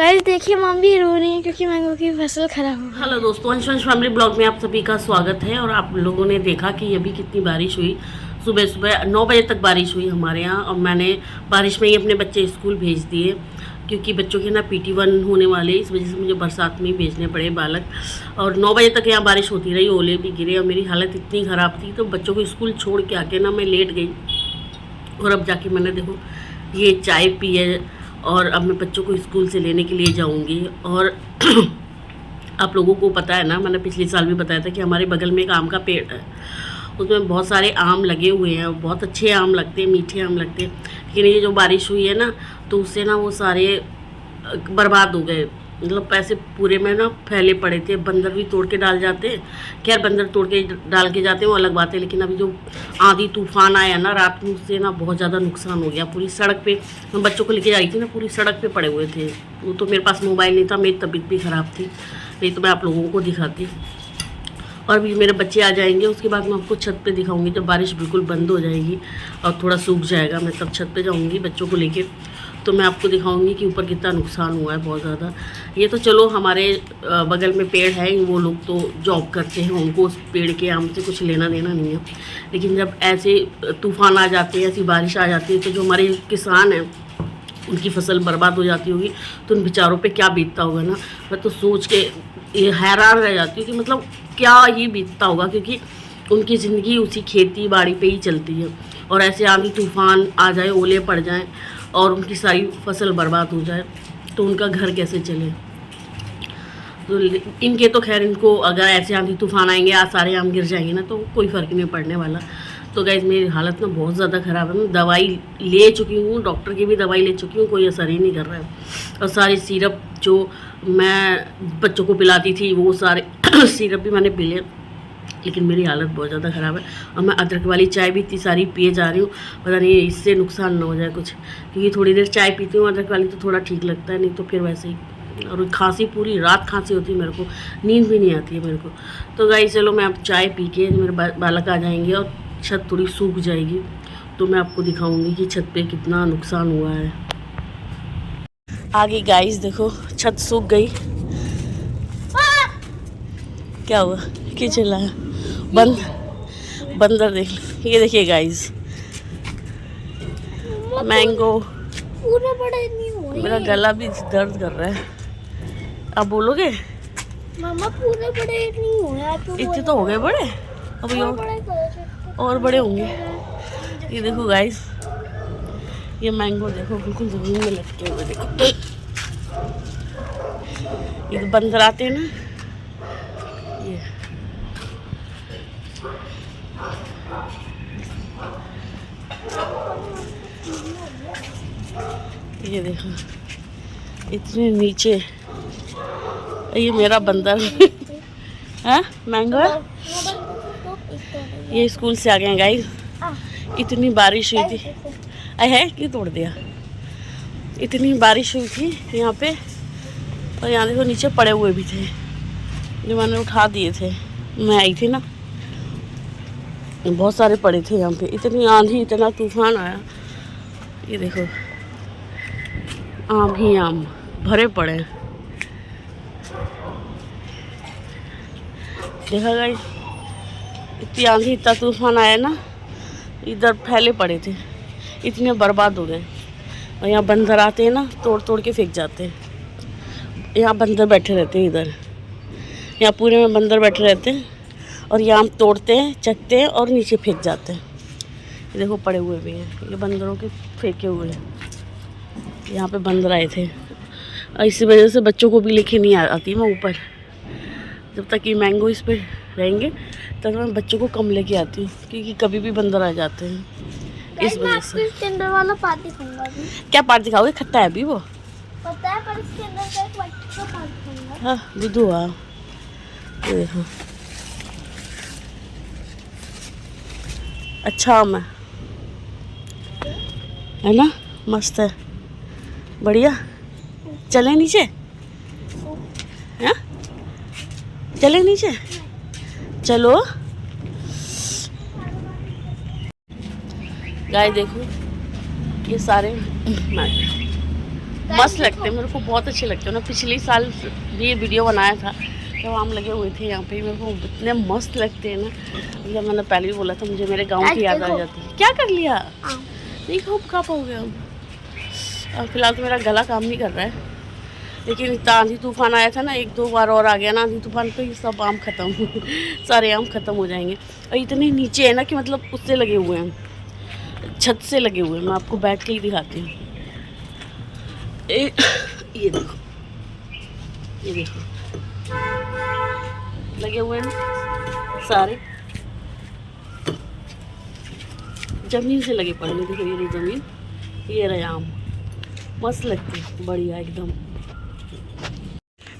Guys देखिए mummy रो रही है क्योंकि मैंगो की फसल खराब हो गई। हेलो दोस्तों, अंश फैमिली ब्लॉग में आप सभी का स्वागत है। और आप लोगों ने देखा कि अभी कितनी बारिश हुई। सुबह सुबह 9 बजे तक बारिश हुई हमारे यहाँ, और मैंने बारिश में ही अपने बच्चे स्कूल भेज दिए क्योंकि बच्चों के ना PT1 होने वाले, इस वजह से मुझे बरसात में ही भेजने पड़े बालक। और 9 बजे तक यहाँ बारिश होती रही, ओले भी गिरे और मेरी हालत इतनी ख़राब थी, तो बच्चों को स्कूल छोड़ के आके ना मैं लेट गई। और अब जाके मैंने देखो ये चाय पी है, और अब मैं बच्चों को स्कूल से लेने के लिए जाऊंगी। और आप लोगों को पता है ना, मैंने पिछले साल भी बताया था कि हमारे बगल में एक आम का पेड़ है, उसमें बहुत सारे आम लगे हुए हैं, बहुत अच्छे आम लगते हैं, मीठे आम लगते हैं। लेकिन ये जो बारिश हुई है ना, तो उससे ना वो सारे बर्बाद हो गए। मतलब पैसे पूरे में ना फैले पड़े थे, बंदर भी तोड़ के डाल जाते हैं। खैर बंदर तोड़ के डाल के जाते हैं वो अलग बात है, लेकिन अभी जो आंधी तूफान आया ना रात में, उससे ना बहुत ज़्यादा नुकसान हो गया। पूरी सड़क पे, मैं बच्चों को लेके जा रही थी ना, पूरी सड़क पे पड़े हुए थे। वो तो मेरे पास मोबाइल नहीं था, मेरी तबीयत भी ख़राब थी, नहीं तो मैं आप लोगों को दिखाती। और भी मेरे बच्चे आ जाएंगे, उसके बाद मैं आपको छत पे दिखाऊंगी। जब बारिश बिल्कुल बंद हो जाएगी और थोड़ा सूख जाएगा, मैं तब छत पे जाऊंगी बच्चों को लेके, तो मैं आपको दिखाऊंगी कि ऊपर कितना नुकसान हुआ है, बहुत ज़्यादा। ये तो चलो हमारे बगल में पेड़ है, वो लोग तो जॉब करते हैं, उनको उस पेड़ के आम से कुछ लेना देना नहीं है। लेकिन जब ऐसे तूफान आ जाते हैं, ऐसी बारिश आ जाती है, तो जो हमारे किसान हैं उनकी फसल बर्बाद हो जाती होगी, तो उन बेचारों पे क्या बीतता होगा ना। मैं तो सोच के ये हैरान रह जाती हूँ कि मतलब क्या ही बीतता होगा, क्योंकि उनकी ज़िंदगी उसी खेती बाड़ी पे ही चलती है। और ऐसे आंधी तूफान आ जाए, ओले पड़ जाएं और उनकी सारी फसल बर्बाद हो जाए, तो उनका घर कैसे चले। तो इनके तो खैर, इनको अगर ऐसे आंधी तूफान आएंगे, आज सारे आम गिर जाएंगे ना, तो कोई फ़र्क नहीं पड़ने वाला। तो गाइस मेरी हालत ना बहुत ज़्यादा ख़राब है। मैं दवाई ले चुकी हूँ, डॉक्टर की भी दवाई ले चुकी हूँ, कोई असर ही नहीं कर रहा है। और सारी सिरप जो मैं बच्चों को पिलाती थी, वो सारे सिरप भी मैंने पी लिए, लेकिन मेरी हालत बहुत ज़्यादा ख़राब है। और मैं अदरक वाली चाय भी इतनी सारी पिए जा रही हूँ, पता नहीं इससे नुकसान ना हो जाए कुछ, क्योंकि थोड़ी देर चाय पीती हूँ अदरक वाली तो थोड़ा ठीक लगता है, नहीं तो फिर वैसे ही। और खांसी, पूरी रात खांसी होती है मेरे को, नींद भी नहीं आती है मेरे को। तो गाइस चलो, मैं अब चाय पी के, मेरे बालक आ जाएंगे और छत थोड़ी सूख जाएगी, तो मैं आपको दिखाऊंगी कि छत पे कितना नुकसान हुआ है। आगे गाइस देखो, छत सूख गई। क्या हुआ, क्या चला है? बंदर देख लो, ये देखिए गाइस, मैंगो। पूरे बड़े नहीं हुए। मेरा गला भी दर्द कर रहा है। आप बोलोगे? मामा पूरे बड़े नहीं हुए आप तो। इतने तो हो गए बड़े, अभी और बड़े होंगे। ये देखो गाइस, ये मैंगो देखो बिल्कुल ज़मीन में लटके हुए, देखो। ये तो बंदर आते हैं ना, ये देखो इतने नीचे। ये मेरा बंदर है मैंगो है। ये स्कूल से आ गए हैं गाइस, इतनी बारिश हुई थी। है क्यों तोड़ दिया? इतनी बारिश हुई थी यहाँ पे, और यहाँ देखो नीचे पड़े हुए भी थे, जो मैंने उठा दिए थे, मैं आई थी ना, बहुत सारे पड़े थे यहाँ पे। इतनी आंधी, इतना तूफान आया, ये देखो आम ही आम भरे पड़े हैं। देखा गाइस, इतनी आंधी, इतना तूफान आया ना, इधर फैले पड़े थे, इतने बर्बाद हो गए। और यहाँ बंदर आते हैं ना, तोड़ तोड़ के फेंक जाते हैं। यहाँ बंदर बैठे रहते हैं, इधर यहाँ पूरे में बंदर बैठे रहते हैं, और ये आम तोड़ते हैं, चखते हैं और नीचे फेंक जाते हैं। ये देखो पड़े हुए भी हैं, ये बंदरों के फेंके हुए हैं। यहाँ पे बंदर आए थे, और इसी वजह से बच्चों को भी लेके नहीं आती मैं ऊपर। जब तक ये मैंगो इस पर रहेंगे तब मैं बच्चों को कम लेके आती हूँ, क्योंकि कभी भी बंदर आ जाते हैं, इस वजह से। इसके अंदर वाला पार्ट दिखाऊंगा अभी। क्या पार्ट दिखाओगे? खट्टा है अभी वो, पता है, पर इसके अंदर का एक वाइट का पार्ट दिखाऊंगा। हाँ बुद्धू हुआ। ये देखो अच्छा आम है ना, मस्त है, बढ़िया। चले नीचे, हाँ चले नीचे, चलो। गाय देखो, ये सारे मस्त लगते हैं, मेरे को बहुत अच्छे लगते हैं ना। पिछले साल भी ये वीडियो बनाया था जब आम लगे हुए थे यहाँ पे, मेरे को इतने मस्त लगते हैं ना। जब मैंने पहले भी बोला था मुझे मेरे गांव की याद आ जाती है। क्या कर लिया? नहीं खा पाओगे अब। फिलहाल तो मेरा गला काम नहीं कर रहा है, लेकिन इतना आंधी तूफान आया था ना, 1-2 बार और आ गया ना आंधी तूफान, तो ये सब आम ख़त्म सारे आम ख़त्म हो जाएंगे। और इतने नीचे है ना कि मतलब उससे लगे हुए हैं, छत से लगे हुए हैं। मैं आपको बैठ के ही दिखाती हूँ। ये देखो, ये देखो लगे हुए हैं सारे, जमीन से लगे पड़े। देखो ये रही जमीन, ये रहे आम, मस्त लगती है, बढ़िया एकदम।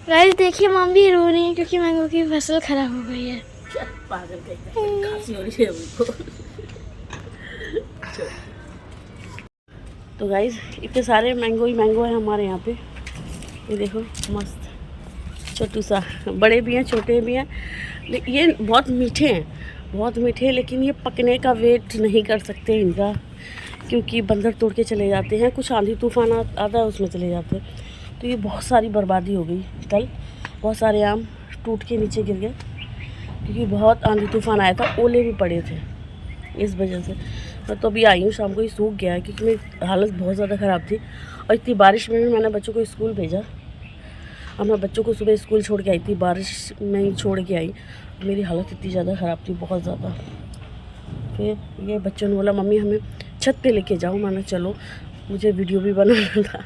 गाइस देखिए मम्मी रो रही है क्योंकि मैंगो की फसल खराब हो गई है। क्या पागल कहीं, खांसी हो रही है उनको। तो गाइस इतने सारे मैंगो ही मैंगो है हमारे यहाँ पे। ये देखो मस्त छोटू सा, बड़े भी हैं छोटे भी हैं। ये बहुत मीठे हैं, बहुत मीठे हैं, लेकिन ये पकने का वेट नहीं कर सकते इनका, क्योंकि बंदर तोड़ के चले जाते हैं। कुछ आंधी तूफान आता है उसमें चले जाते हैं। तो ये बहुत सारी बर्बादी हो गई कल, बहुत सारे आम टूट के नीचे गिर गए, क्योंकि बहुत आंधी तूफान आया था, ओले भी पड़े थे इस वजह से। मैं तो अभी आई हूँ, शाम को ही सूख गया है क्योंकि मेरी हालत बहुत ज़्यादा ख़राब थी। और इतनी बारिश में भी मैंने बच्चों को स्कूल भेजा, और मैं बच्चों को सुबह स्कूल छोड़ के आई थी, बारिश में ही छोड़ के आई। मेरी हालत इतनी ज़्यादा ख़राब थी, बहुत ज़्यादा। फिर ये बच्चों ने बोला मम्मी हमें छत पे लेके जाओ। मैंने चलो, मुझे वीडियो भी बनाना था।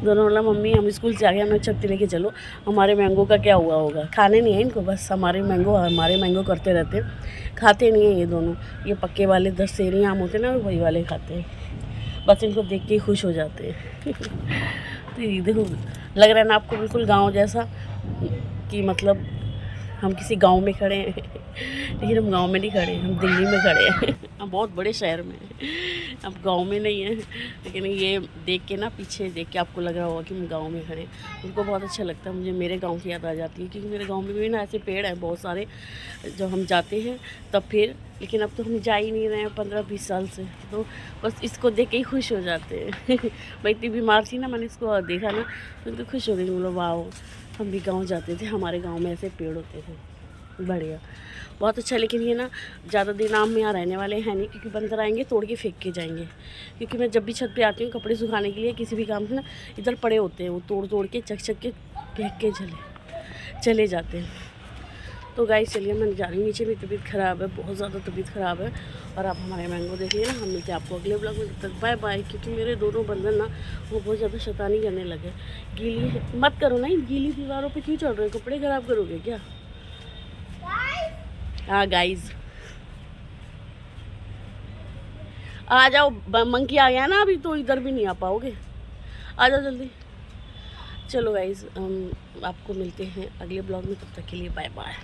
दोनों बोला मम्मी हम स्कूल से आ गए, हमें छत पे लेके चलो। हमारे मैंगो का क्या हुआ होगा? खाने नहीं है इनको, बस हमारे मैंगो करते रहते हैं, खाते नहीं हैं ये दोनों। ये पक्के वाले दशहरी आम होते हैं ना, वही वाले खाते हैं, बस इनको देख के ही खुश हो जाते हैं। तो ये देखो, लग रहा है ना आपको बिल्कुल गाँव जैसा, कि मतलब हम किसी गांव में खड़े हैं। लेकिन हम गांव में नहीं खड़े, हम दिल्ली में खड़े हैं। हम बहुत बड़े शहर में हैं, अब गांव में नहीं है। लेकिन ये देख के ना, पीछे देख के आपको लग रहा होगा कि हम गांव में खड़े हैं। उनको बहुत अच्छा लगता है, मुझे मेरे गांव की याद आ जाती है, क्योंकि मेरे गांव में भी ना ऐसे पेड़ हैं बहुत सारे। जब हम जाते हैं तब फिर, लेकिन अब तो हम जा ही नहीं रहे हैं 15-20 साल से, तो बस इसको देख के ही खुश हो जाते हैं। मैं इतनी बीमार थी ना, मैंने इसको देखा ना तो खुश हो गई। बोलो वाह, हम भी गांव जाते थे, हमारे गांव में ऐसे पेड़ होते थे, बढ़िया, बहुत अच्छा। लेकिन ये ना ज़्यादा दिन आम यहाँ रहने वाले हैं नहीं, क्योंकि बंदर आएंगे तोड़ के फेंक के जाएंगे। क्योंकि मैं जब भी छत पे आती हूँ कपड़े सुखाने के लिए, किसी भी काम से ना, इधर पड़े होते हैं, वो तोड़ के चक के फेंक के चले जाते हैं। तो गाइस चलिए मैं जा रही हूँ नीचे, मेरी तबीयत ख़राब है, बहुत ज़्यादा तबीयत ख़राब है। और आप हमारे मैंगो देख लिए ना, हम मिलते हैं आपको अगले ब्लॉग में। तब तक बाय बाय। क्योंकि मेरे दोनों बंदर ना वो बहुत ज़्यादा शैतानी करने लगे। गीली मत करो ना, इन गीली दीवारों पे क्यों चढ़ रहे हो? कपड़े ख़राब करोगे क्या? हाँ गाइज आ जाओ, मंकी आ गया ना अभी, तो इधर भी नहीं आ पाओगे, आ जाओ जल्दी। चलो गाइज, हम आपको मिलते हैं अगले ब्लॉग में, तब तक के लिए बाय बाय।